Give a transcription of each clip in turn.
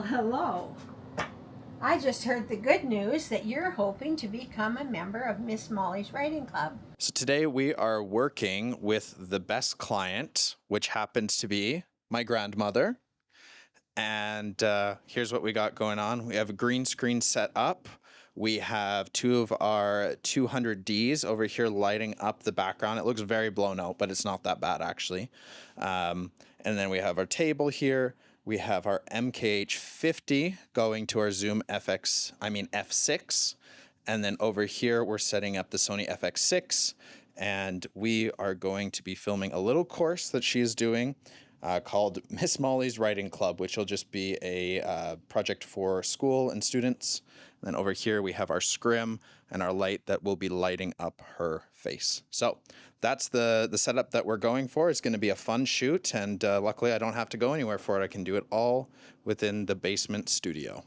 Well, hello. I just heard the good news that you're hoping to become a member of Miss Molly's Writing Club. So today we are working with the best client, which happens to be my grandmother. And here's what we got going on. We have a green screen set up. We have two of our 200Ds over here lighting up the background. It looks very blown out, but it's not that bad actually. And then we have our table here. We have our MKH50 going to our Zoom F6. And then over here, we're setting up the Sony FX6. And we are going to be filming a little course that she is doing called Miss Molly's Writing Club, which will just be a project for school and students. And then over here, we have our scrim and our light that will be lighting up her face. So that's the setup that we're going for. It's going to be a fun shoot. And luckily, I don't have to go anywhere for it. I can do it all within the basement studio.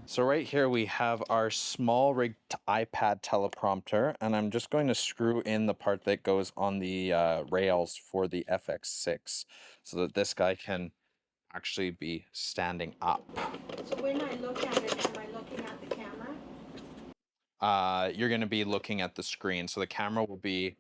So right here we have our Smallrig iPad teleprompter, and I'm just going to screw in the part that goes on the rails for the FX6 so that this guy can actually be standing up. So when I look at it, am I looking at the camera? You're going to be looking at the screen. So the camera will be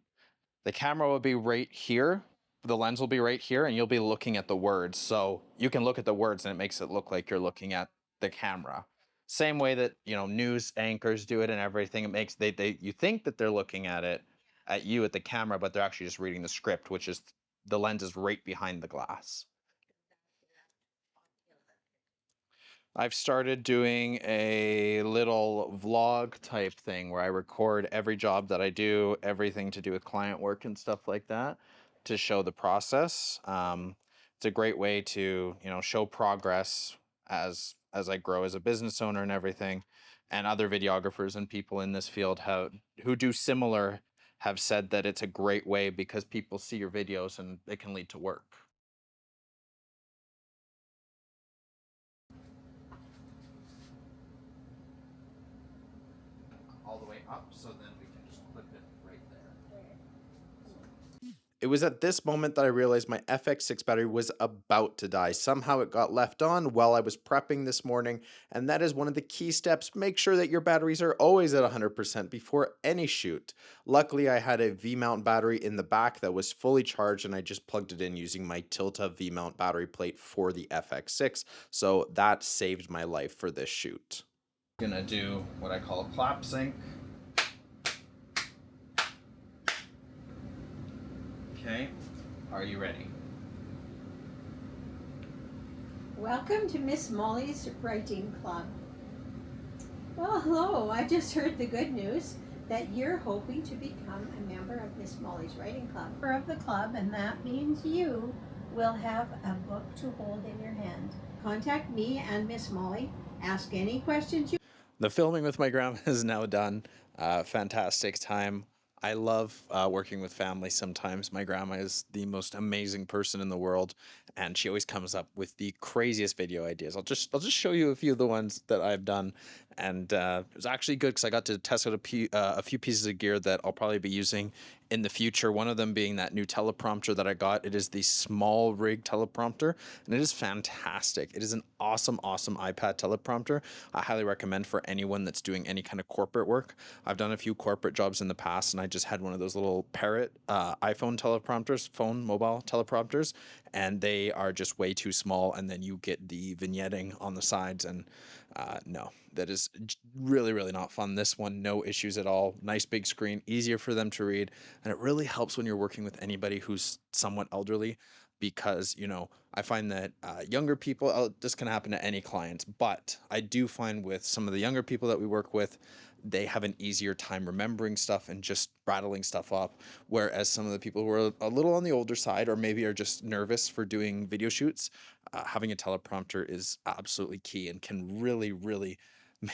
right here. The lens will be right here, and you'll be looking at the words. So you can look at the words, and it makes it look like you're looking at the camera. Same way that, you know, news anchors do it and everything. It makes you think that they're looking at you at the camera, but they're actually just reading the script, which is the lens is right behind the glass. I've started doing a little vlog type thing where I record every job that I do, everything to do with client work and stuff like that, to show the process. It's a great way to, you know, show progress as I grow as a business owner and everything. And other videographers and people in this field who do similar have said that it's a great way because people see your videos and it can lead to work. All the way up, so then we can just clip it right there. It was at this moment that I realized my FX6 battery was about to die. Somehow it got left on while I was prepping this morning, and that is one of the key steps. Make sure that your batteries are always at 100% before any shoot. Luckily, I had a V-mount battery in the back that was fully charged, and I just plugged it in using my Tilta V-mount battery plate for the FX6, so that saved my life for this shoot. Gonna do what I call a clap sync. Okay, are you ready? Welcome to Miss Molly's Writing Club. Well, hello. I just heard the good news that you're hoping to become a member of Miss Molly's Writing Club. Member of the club, and that means you will have a book to hold in your hand. Contact me and Miss Molly. Ask any questions you. The filming with my grandma is now done. Fantastic time. I love working with family sometimes. My grandma is the most amazing person in the world, and she always comes up with the craziest video ideas. I'll just show you a few of the ones that I've done, and it was actually good because I got to test out a few pieces of gear that I'll probably be using in the future. One of them being that new teleprompter that I got. It is the Smallrig teleprompter, and it is fantastic. It is an awesome iPad teleprompter. I highly recommend for anyone that's doing any kind of corporate work. I've done a few corporate jobs in the past, and I just had one of those little Parrot iPhone teleprompters, mobile teleprompters, and they are just way too small, and then you get the vignetting on the sides, and no, that is really not fun. This one, no issues at all. Nice big screen, easier for them to read, and it really helps when you're working with anybody who's somewhat elderly, because, you know, I find that younger people, this can happen to any clients, but I do find with some of the younger people that we work with, they have an easier time remembering stuff and just rattling stuff up, whereas some of the people who are a little on the older side or maybe are just nervous for doing video shoots, having a teleprompter is absolutely key and can really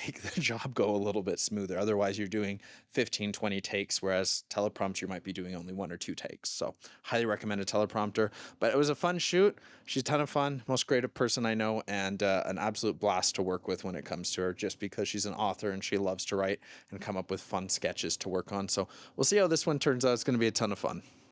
make the job go a little bit smoother. Otherwise, you're doing 15, 20 takes, whereas teleprompter, you might be doing only 1 or 2 takes. So highly recommend a teleprompter. But it was a fun shoot. She's a ton of fun, most creative person I know, and an absolute blast to work with when it comes to her, just because she's an author and she loves to write and come up with fun sketches to work on. So we'll see how this one turns out. It's going to be a ton of fun.